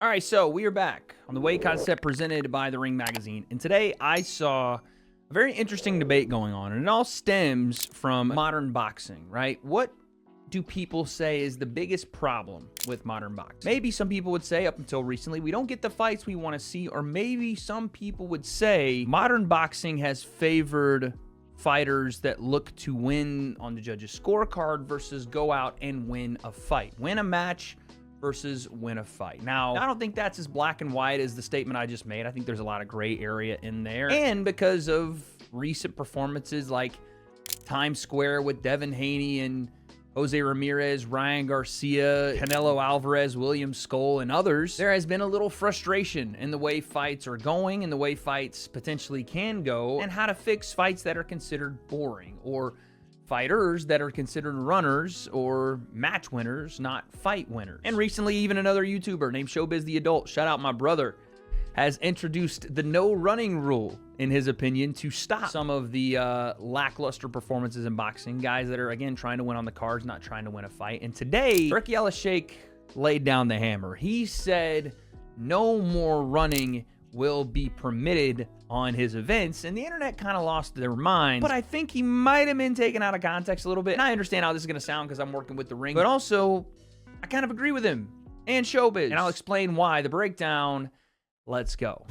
All right, so we are back on the W.A.D.E concept presented by the Ring Magazine. And today I saw a very interesting debate going on, and it all stems from modern boxing, right? What do people say is the biggest problem with modern boxing? Maybe some people would say, up until recently, we don't get the fights we want to see, or maybe some people would say modern boxing has favored fighters that look to win on the judges' scorecard versus go out and win a fight, win a match versus win a fight. Now, I don't think that's as black and white as the statement I just made. I think there's a lot of gray area in there. And because of recent performances like Times Square with Devin Haney and Jose Ramirez, Ryan Garcia, Canelo Alvarez, William Skoll, and others, there has been a little frustration in the way fights are going and the way fights potentially can go, and how to fix fights that are considered boring, or fighters that are considered runners or match winners, not fight winners. And recently, even another YouTuber named Showbiz the Adult, shout out my brother, has introduced the no running rule, in his opinion, to stop some of the lackluster performances in boxing. Guys that are, again, trying to win on the cards, not trying to win a fight. And today, Turki Alalshikh laid down the hammer. He said no more running will be permitted on his events, and the internet kind of lost their mind. But I think he might have been taken out of context a little bit. And I understand how this is going to sound because I'm working with the Ring, but also I kind of agree with him and Showbiz, and I'll explain why. The breakdown, let's go.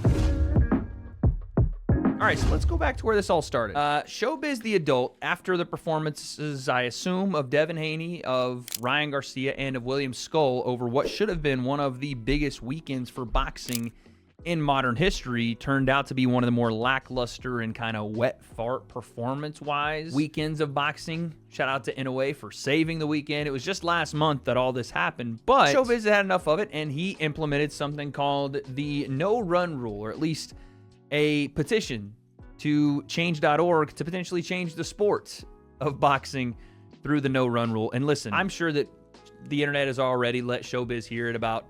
All right, so let's go back to where this all started. Showbiz the Adult, after the performances, I assume, of Devin Haney, of Ryan Garcia, and of William Skoll over what should have been one of the biggest weekends for boxing in modern history, turned out to be one of the more lackluster and kind of wet fart performance-wise weekends of boxing. Shout out to W.A.D.E for saving the weekend. It was just last month that all this happened, but Showbiz had enough of it, and he implemented something called the no-run rule, or at least a petition to change.org to potentially change the sport of boxing through the no-run rule. And listen, I'm sure that the internet has already let Showbiz hear it about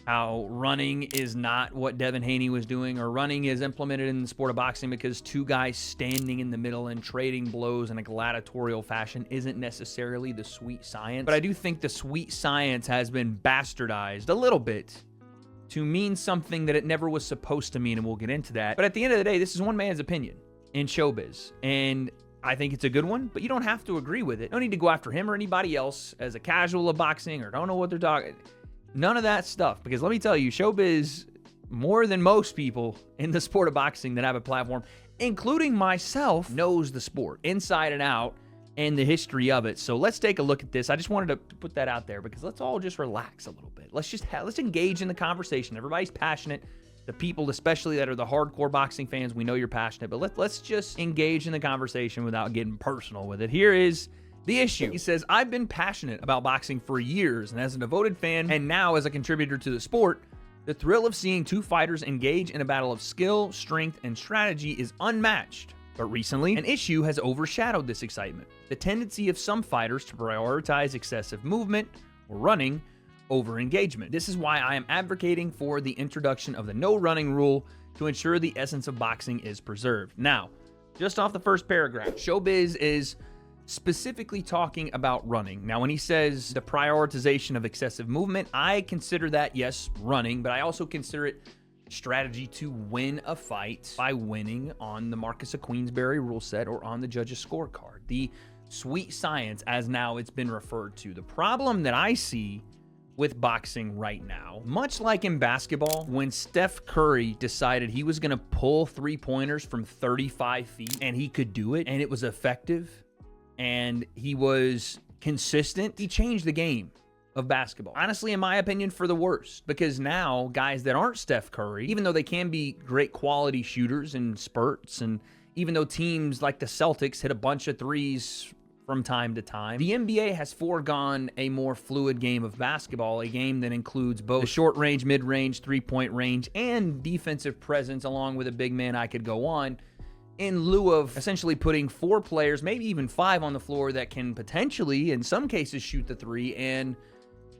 how running is not what Devin Haney was doing, or running is implemented in the sport of boxing because two guys standing in the middle and trading blows in a gladiatorial fashion isn't necessarily the sweet science. But I do think the sweet science has been bastardized a little bit to mean something that it never was supposed to mean, and we'll get into that. But at the end of the day, this is one man's opinion in Showbiz, and I think it's a good one, but you don't have to agree with it. No need to go after him or anybody else as a casual of boxing or don't know what they're talking. None of that stuff, because let me tell you, Showbiz, more than most people in the sport of boxing that have a platform, including myself, knows the sport inside and out and the history of it. So let's take a look at this. I just wanted to put that out there because let's all just relax a little bit. Let's engage in the conversation. Everybody's passionate. The people, especially that are the hardcore boxing fans, we know you're passionate, but let's just engage in the conversation without getting personal with it. Here is the issue. He says, I've been passionate about boxing for years, and as a devoted fan, and now as a contributor to the sport, the thrill of seeing two fighters engage in a battle of skill, strength, and strategy is unmatched. But recently, an issue has overshadowed this excitement: the tendency of some fighters to prioritize excessive movement or running over engagement. This is why I am advocating for the introduction of the no running rule to ensure the essence of boxing is preserved. Now, just off the first paragraph, Showbiz is specifically talking about running. Now, when he says the prioritization of excessive movement, I consider that, yes, running, but I also consider it strategy to win a fight by winning on the Marcus of Queensberry rule set or on the judge's scorecard. The sweet science, as now it's been referred to. The problem that I see with boxing right now, much like in basketball, when Steph Curry decided he was going to pull three-pointers from 35 feet and he could do it and it was effective, and he was consistent, he changed the game of basketball. Honestly, in my opinion, for the worst, because now guys that aren't Steph Curry, even though they can be great quality shooters in spurts, and even though teams like the Celtics hit a bunch of threes from time to time, the NBA has foregone a more fluid game of basketball, a game that includes both the short range, mid-range, three-point range, and defensive presence, along with a big man. I could go on, in lieu of essentially putting four players, maybe even five, on the floor that can potentially, in some cases, shoot the three and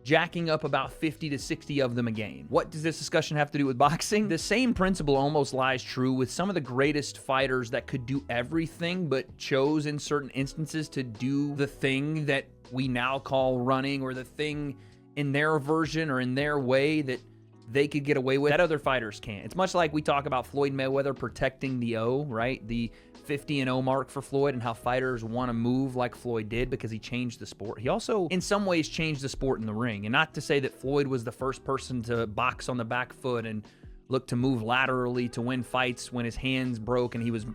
jacking up about 50 to 60 of them a game. What does this discussion have to do with boxing? The same principle almost lies true with some of the greatest fighters that could do everything but chose in certain instances to do the thing that we now call running, or the thing in their version or in their way that they could get away with that other fighters can't. It's much like we talk about Floyd Mayweather protecting the O, right? The 50-0 mark for Floyd, and how fighters want to move like Floyd did because he changed the sport. He also, in some ways, changed the sport in the ring. And not to say that Floyd was the first person to box on the back foot and look to move laterally to win fights when his hands broke and he was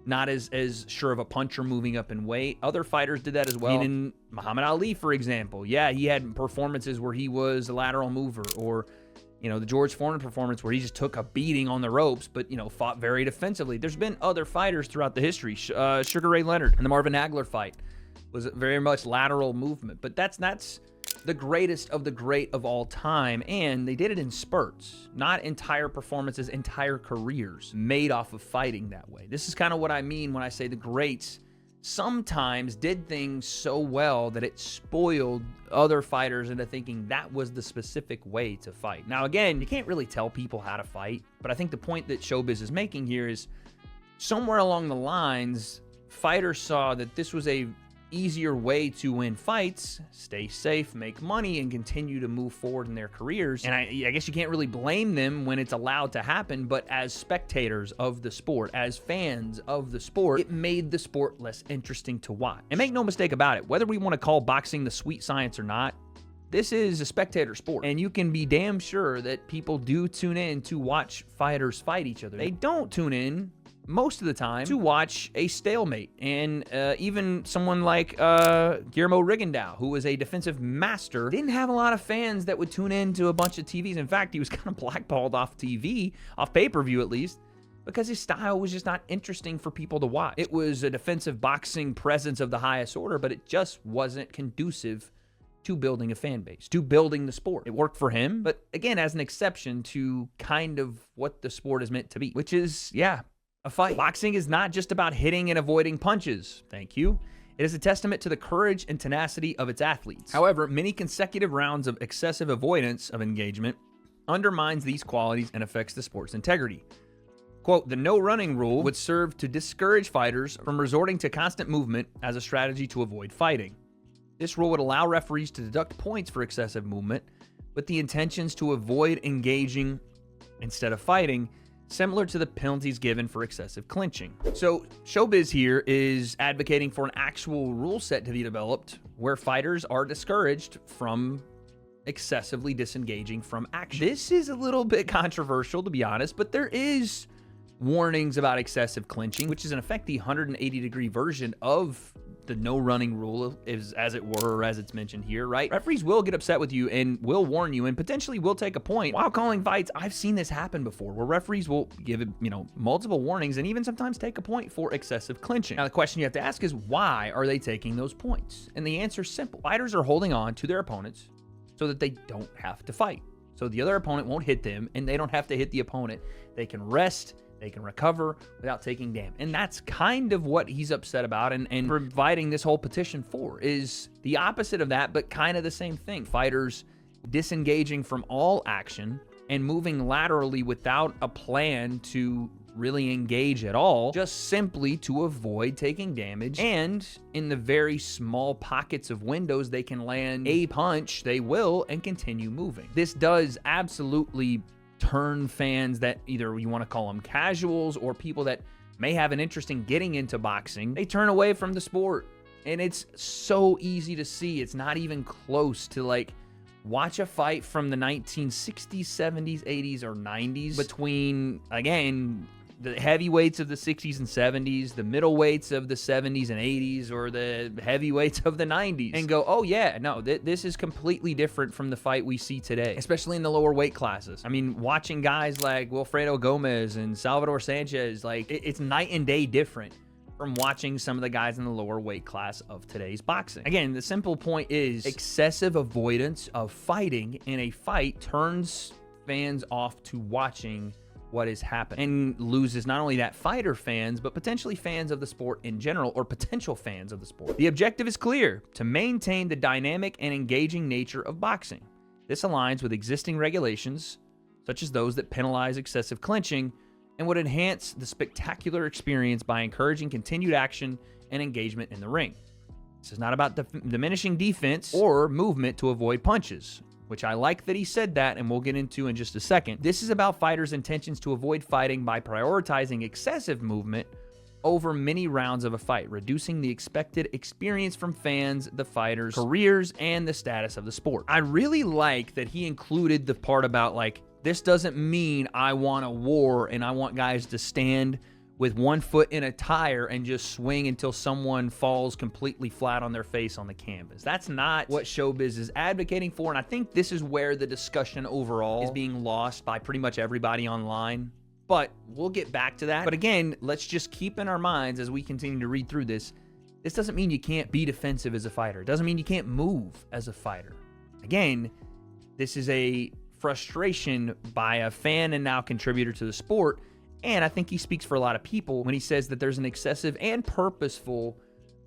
not as sure of a puncher moving up in weight. Other fighters did that as well. In Muhammad Ali, for example, yeah, he had performances where he was a lateral mover, or the George Foreman performance where he just took a beating on the ropes, but, fought very defensively. There's been other fighters throughout the history. Sugar Ray Leonard in the Marvin Hagler fight was very much lateral movement, but that's the greatest of the great of all time, and they did it in spurts, not entire performances, entire careers made off of fighting that way. This is kind of what I mean when I say the greats sometimes did things so well that it spoiled other fighters into thinking that was the specific way to fight. Now, again, you can't really tell people how to fight, but I think the point that Showbiz is making here is somewhere along the lines, fighters saw that this was a easier way to win fights, stay safe, make money, and continue to move forward in their careers. And I guess you can't really blame them when it's allowed to happen, but as spectators of the sport, as fans of the sport, it made the sport less interesting to watch. And make no mistake about it, whether we want to call boxing the sweet science or not, this is a spectator sport, and you can be damn sure that people do tune in to watch fighters fight each other. They don't tune in most of the time to watch a stalemate. And even someone like Guillermo Rigondeaux, who was a defensive master, didn't have a lot of fans that would tune in to a bunch of TVs. In fact, he was kind of blackballed off TV, off pay-per-view at least, because his style was just not interesting for people to watch. It was a defensive boxing presence of the highest order, but it just wasn't conducive to building a fan base, to building the sport. It worked for him, but again, as an exception to kind of what the sport is meant to be, which is, a fight. Boxing is not just about hitting and avoiding punches. Thank you. It is a testament to the courage and tenacity of its athletes. However, many consecutive rounds of excessive avoidance of engagement undermines these qualities and affects the sport's integrity. Quote, the no running rule would serve to discourage fighters from resorting to constant movement as a strategy to avoid fighting. This rule would allow referees to deduct points for excessive movement, with the intentions to avoid engaging instead of fighting, similar to the penalties given for excessive clinching. So Showbiz here is advocating for an actual rule set to be developed where fighters are discouraged from excessively disengaging from action. This is a little bit controversial, to be honest, but there is warnings about excessive clinching, which is in effect the 180-degree version of the no running rule, is as it were, or as it's mentioned here, right? Referees will get upset with you and will warn you and potentially will take a point while calling fights. I've seen this happen before, where referees will give, multiple warnings and even sometimes take a point for excessive clinching. Now, the question you have to ask is, why are they taking those points? And the answer is simple. Fighters are holding on to their opponents so that they don't have to fight. So the other opponent won't hit them and they don't have to hit the opponent. They can rest, they can recover without taking damage. And that's kind of what he's upset about and providing this whole petition for, is the opposite of that, but kind of the same thing. Fighters disengaging from all action and moving laterally without a plan to really engage at all, just simply to avoid taking damage. And in the very small pockets of windows they can land a punch, they will, and continue moving. This does absolutely turn fans that either you want to call them casuals or people that may have an interest in getting into boxing, they turn away from the sport. And it's so easy to see. It's not even close to watch a fight from the 1960s, 70s, 80s, or 90s between, again, the heavyweights of the 60s and 70s, the middleweights of the 70s and 80s, or the heavyweights of the 90s, and go, oh yeah, no, this is completely different from the fight we see today, especially in the lower weight classes. I mean, watching guys like Wilfredo Gomez and Salvador Sanchez, it's night and day different from watching some of the guys in the lower weight class of today's boxing. Again, the simple point is excessive avoidance of fighting in a fight turns fans off to watching what is happening and loses not only that fighter fans, but potentially fans of the sport in general, or potential fans of the sport. The objective is clear: to maintain the dynamic and engaging nature of boxing. This aligns with existing regulations, such as those that penalize excessive clinching, and would enhance the spectacular experience by encouraging continued action and engagement in the ring. This is not about diminishing defense or movement to avoid punches, which I like that he said that, and we'll get into in just a second. This is about fighters' intentions to avoid fighting by prioritizing excessive movement over many rounds of a fight, reducing the expected experience from fans, the fighters' careers, and the status of the sport. I really like that he included the part about, like, this doesn't mean I want a war and I want guys to stand with one foot in a tire and just swing until someone falls completely flat on their face on the canvas. That's not what Showbiz is advocating for, and I think this is where the discussion overall is being lost by pretty much everybody online. But we'll get back to that. But again, let's just keep in our minds as we continue to read through this, this doesn't mean you can't be defensive as a fighter. It doesn't mean you can't move as a fighter. Again, this is a frustration by a fan and now contributor to the sport. And I think he speaks for a lot of people when he says that there's an excessive and purposeful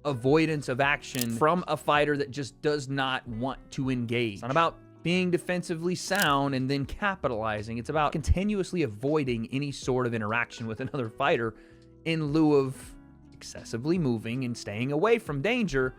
avoidance of action from a fighter that just does not want to engage. It's not about being defensively sound and then capitalizing. It's about continuously avoiding any sort of interaction with another fighter in lieu of excessively moving and staying away from danger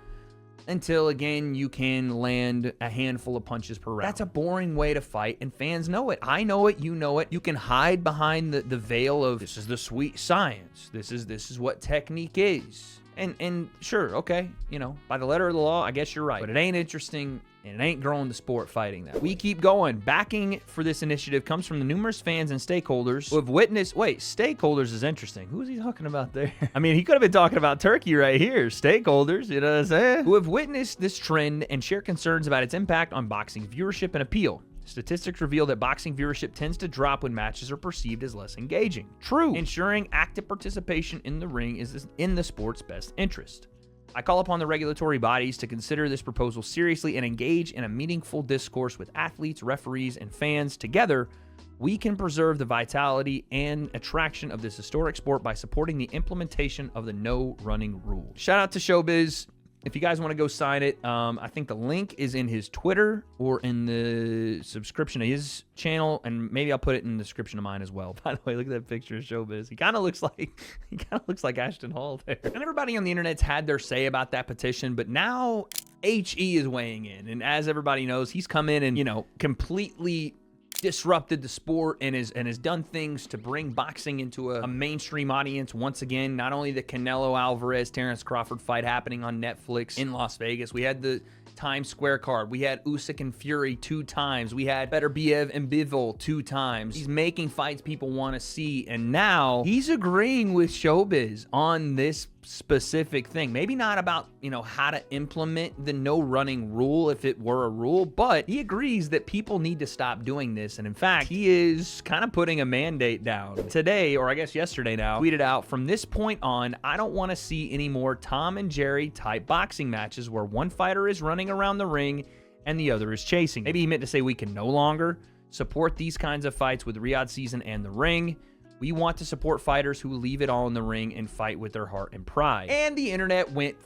until, again, you can land a handful of punches per round. That's a boring way to fight, and fans know it. I know it. You know it. You can hide behind the veil of, this is the sweet science. This is what technique is. And sure, okay, you know, by the letter of the law, I guess you're right. But it ain't interesting, and it ain't growing the sport fighting that. We keep going. Backing for this initiative comes from the numerous fans and stakeholders who have witnessed... Wait, stakeholders is interesting. Who is he talking about there? I mean, he could have been talking about Turkey right here. Stakeholders, you know what I'm saying? Who have witnessed this trend and share concerns about its impact on boxing viewership and appeal. Statistics reveal that boxing viewership tends to drop when matches are perceived as less engaging. True. Ensuring active participation in the ring is in the sport's best interest. I call upon the regulatory bodies to consider this proposal seriously and engage in a meaningful discourse with athletes, referees, and fans. Together, we can preserve the vitality and attraction of this historic sport by supporting the implementation of the no running rule. Shout out to Showbiz. If you guys want to go sign it, I think the link is in his Twitter or in the subscription to his channel, and maybe I'll put it in the description of mine as well. By the way, look at that picture of Showbiz. He kind of looks like Ashton Hall there. And everybody on the internet's had their say about that petition, but now HE is weighing in, and as everybody knows, he's come in and, you know, completely disrupted the sport and has done things to bring boxing into a mainstream audience once again. Not only the Canelo Alvarez Terrence Crawford fight happening on Netflix in Las Vegas, we had the Times Square card, we had Usyk and Fury 2 times, we had Beterbiev and Bivol 2 times. He's making fights people want to see, and now he's agreeing with Showbiz on this specific thing. Maybe not about, you know, how to implement the no running rule if it were a rule, but he agrees that people need to stop doing this. And in fact, he is kind of putting a mandate down today, or I guess yesterday now, tweeted out, from this point on, I don't want to see any more Tom and Jerry type boxing matches where one fighter is running around the ring and the other is chasing. Maybe he meant to say we can no longer support these kinds of fights with Riyadh Season and the ring. We want to support fighters who leave it all in the ring and fight with their heart and pride. And the internet went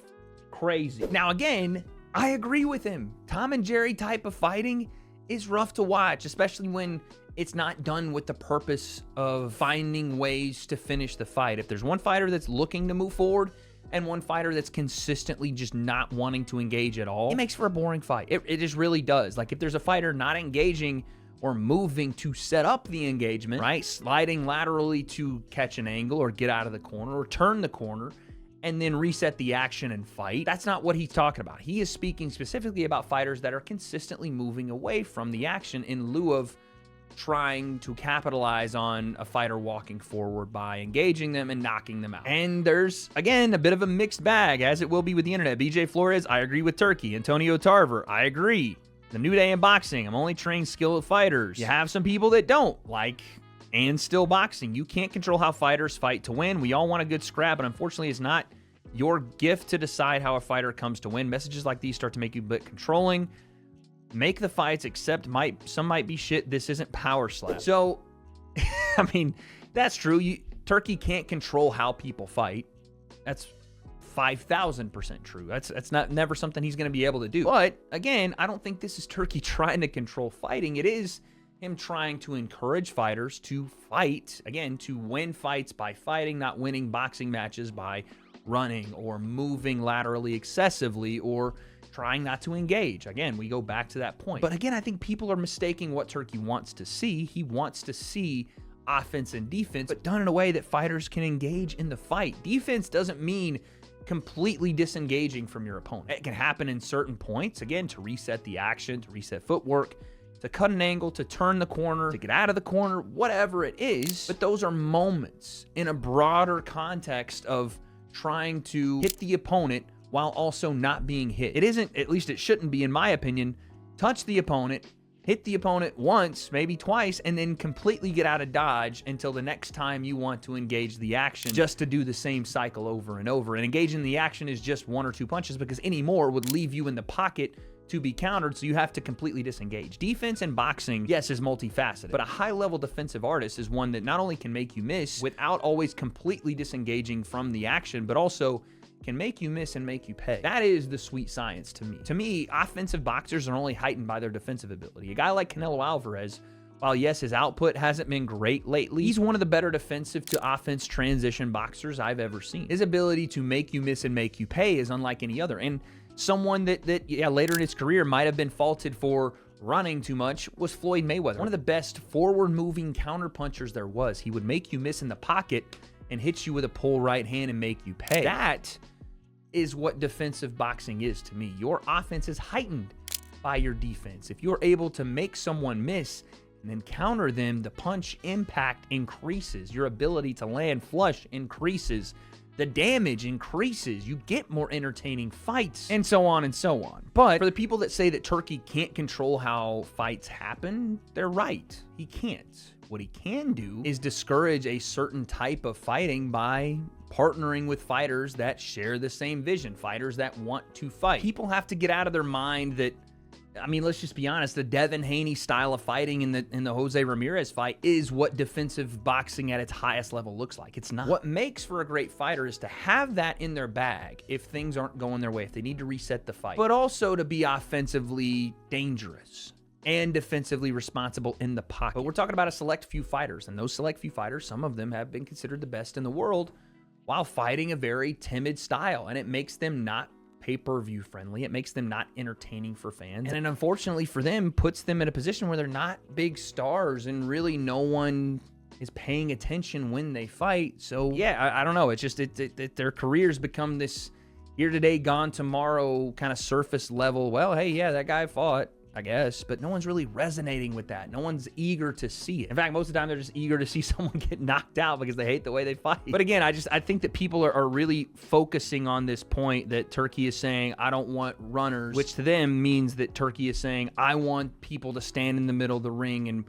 crazy. Now, again, I agree with him. Tom and Jerry type of fighting is rough to watch, especially when it's not done with the purpose of finding ways to finish the fight. If there's one fighter that's looking to move forward and one fighter that's consistently just not wanting to engage at all, it makes for a boring fight. It just really does. Like, if there's a fighter not engaging or moving to set up the engagement, right? Sliding laterally to catch an angle or get out of the corner or turn the corner and then reset the action and fight. That's not what he's talking about. He is speaking specifically about fighters that are consistently moving away from the action in lieu of trying to capitalize on a fighter walking forward by engaging them and knocking them out. And there's, again, a bit of a mixed bag, as it will be with the internet. BJ Flores, I agree with Turkey. Antonio Tarver, I agree. The new day in boxing, I'm only trained skilled fighters. You have some people that don't like and still boxing. You can't control how fighters fight to win. We all want a good scrap, but unfortunately it's not your gift to decide how a fighter comes to win. Messages like these start to make you a bit controlling. Make the fights, except some might be shit. This isn't power slap. So, I mean, that's true. Turkey can't control how people fight. That's 5,000% true. That's never something he's going to be able to do. But again, I don't think this is Turkey trying to control fighting. It is him trying to encourage fighters to fight, again, to win fights by fighting, not winning boxing matches by running or moving laterally excessively or trying not to engage. Again, we go back to that point. But again, I think people are mistaking what Turki wants to see. He wants to see offense and defense, but done in a way that fighters can engage in the fight. Defense doesn't mean completely disengaging from your opponent. It can happen in certain points, again, to reset the action, to reset footwork, to cut an angle, to turn the corner, to get out of the corner, whatever it is. But those are moments in a broader context of trying to hit the opponent while also not being hit. It isn't, at least it shouldn't be, in my opinion, touch the opponent, hit the opponent once, maybe twice, and then completely get out of dodge until the next time you want to engage the action, just to do the same cycle over and over. And engaging the action is just 1 or 2 punches, because any more would leave you in the pocket to be countered, so you have to completely disengage. Defense in boxing, yes, is multifaceted, but a high-level defensive artist is one that not only can make you miss without always completely disengaging from the action, but also can make you miss and make you pay. That is the sweet science to me. To me, offensive boxers are only heightened by their defensive ability. A guy like Canelo Alvarez, while yes, his output hasn't been great lately, he's one of the better defensive to offense transition boxers I've ever seen. His ability to make you miss and make you pay is unlike any other. And someone that later in his career might have been faulted for running too much was Floyd Mayweather. One of the best forward-moving counterpunchers there was. He would make you miss in the pocket and hit you with a pull right hand and make you pay. That is what defensive boxing is to me. Your offense is heightened by your defense. If you're able to make someone miss and then counter them, the punch impact increases. Your ability to land flush increases. The damage increases. You get more entertaining fights, and so on and so on. But for the people that say that Turki can't control how fights happen, they're right. He can't. What he can do is discourage a certain type of fighting by partnering with fighters that share the same vision, fighters that want to fight. People have to get out of their mind that, I mean, let's just be honest, the Devin Haney style of fighting in the Jose Ramirez fight is what defensive boxing at its highest level looks like. It's not. What makes for a great fighter is to have that in their bag if things aren't going their way, if they need to reset the fight, but also to be offensively dangerous and defensively responsible in the pocket. But we're talking about a select few fighters, and those select few fighters, some of them have been considered the best in the world while fighting a very timid style, and it makes them not pay-per-view friendly. It makes them not entertaining for fans, and it unfortunately for them puts them in a position where they're not big stars and really no one is paying attention when they fight. So yeah, I don't know. It's just their careers become this here today, gone tomorrow kind of surface level. Well, hey, yeah, that guy fought, I guess, but no one's really resonating with that. No one's eager to see it. In fact, most of the time they're just eager to see someone get knocked out because they hate the way they fight. But again, I think that people are really focusing on this point that Turki is saying, I don't want runners, which to them means that Turki is saying, I want people to stand in the middle of the ring and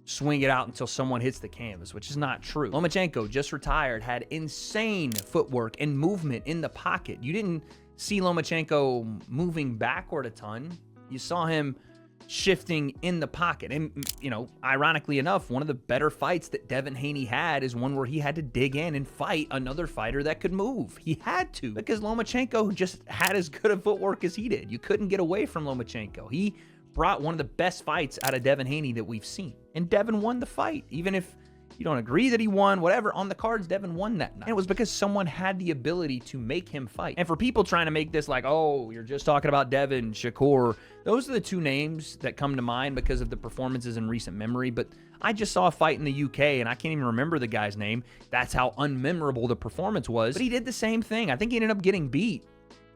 swing it out until someone hits the canvas, which is not true. Lomachenko, just retired, had insane footwork and movement in the pocket. You didn't see Lomachenko moving backward a ton. You saw him shifting in the pocket. And, you know, ironically enough, one of the better fights that Devin Haney had is one where he had to dig in and fight another fighter that could move. He had to, because Lomachenko just had as good a footwork as he did. You couldn't get away from Lomachenko. He brought one of the best fights out of Devin Haney that we've seen. And Devin won the fight. Even if you don't agree that he won, whatever, on the cards, Devin won that night. And it was because someone had the ability to make him fight. And for people trying to make this like, oh, you're just talking about Devin, Shakur, those are the two names that come to mind because of the performances in recent memory. But I just saw a fight in the UK, and I can't even remember the guy's name. That's how unmemorable the performance was. But he did the same thing. I think he ended up getting beat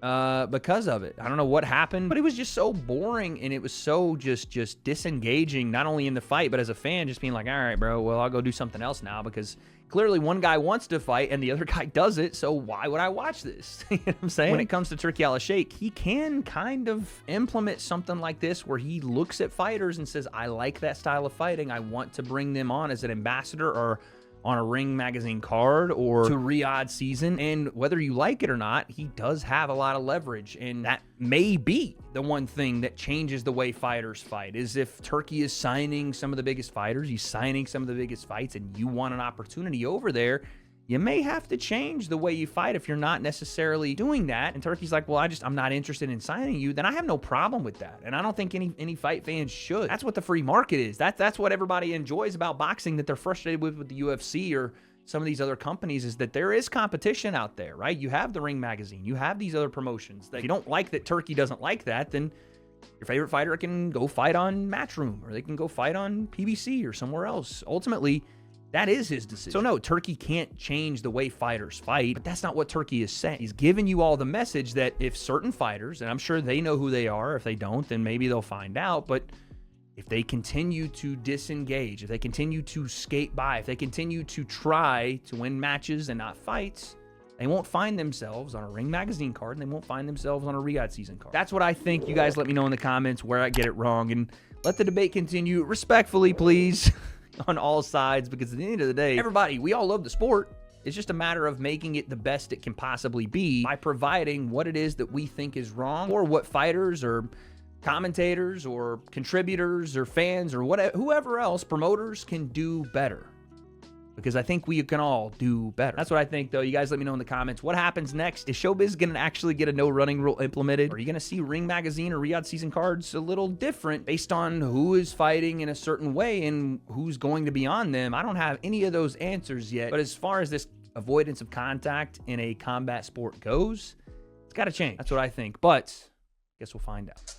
because of it. I don't know what happened, but it was just so boring, and it was so just disengaging, not only in the fight, but as a fan, just being like, all right, bro, well, I'll go do something else now, because clearly one guy wants to fight and the other guy doesn't, so why would I watch this? You know what I'm saying? When it comes to Turki Alalshikh, he can kind of implement something like this where he looks at fighters and says, I like that style of fighting. I want to bring them on as an ambassador or on a Ring magazine card or to Riyadh season. And whether you like it or not, he does have a lot of leverage. And that may be the one thing that changes the way fighters fight, is if Turki is signing some of the biggest fighters, he's signing some of the biggest fights, and you want an opportunity over there, you may have to change the way you fight if you're not necessarily doing that. And Turki's like, well, I'm not interested in signing you. Then I have no problem with that. And I don't think any fight fans should. That's what the free market is. That's what everybody enjoys about boxing, that they're frustrated with the UFC or some of these other companies, is that there is competition out there, right? You have the Ring magazine. You have these other promotions. If you don't like that Turki doesn't like that, then your favorite fighter can go fight on Matchroom, or they can go fight on PBC or somewhere else. Ultimately, that is his decision. So no, Turki can't change the way fighters fight, but that's not what Turki is saying. He's giving you all the message that if certain fighters, and I'm sure they know who they are, if they don't, then maybe they'll find out, but if they continue to disengage, if they continue to skate by, if they continue to try to win matches and not fights, they won't find themselves on a Ring magazine card, and they won't find themselves on a WADE season card. That's what I think. You guys let me know in the comments where I get it wrong, and let the debate continue respectfully, please. On all sides, because at the end of the day, everybody, we all love the sport. It's just a matter of making it the best it can possibly be by providing what it is that we think is wrong, or what fighters or commentators or contributors or fans or whatever, whoever else, promoters, can do better. Because I think we can all do better. That's what I think, though. You guys let me know in the comments. What happens next? Is Showbiz going to actually get a no running rule implemented? Or are you going to see Ring Magazine or WADE season cards a little different based on who is fighting in a certain way and who's going to be on them? I don't have any of those answers yet. But as far as this avoidance of contact in a combat sport goes, it's got to change. That's what I think. But I guess we'll find out.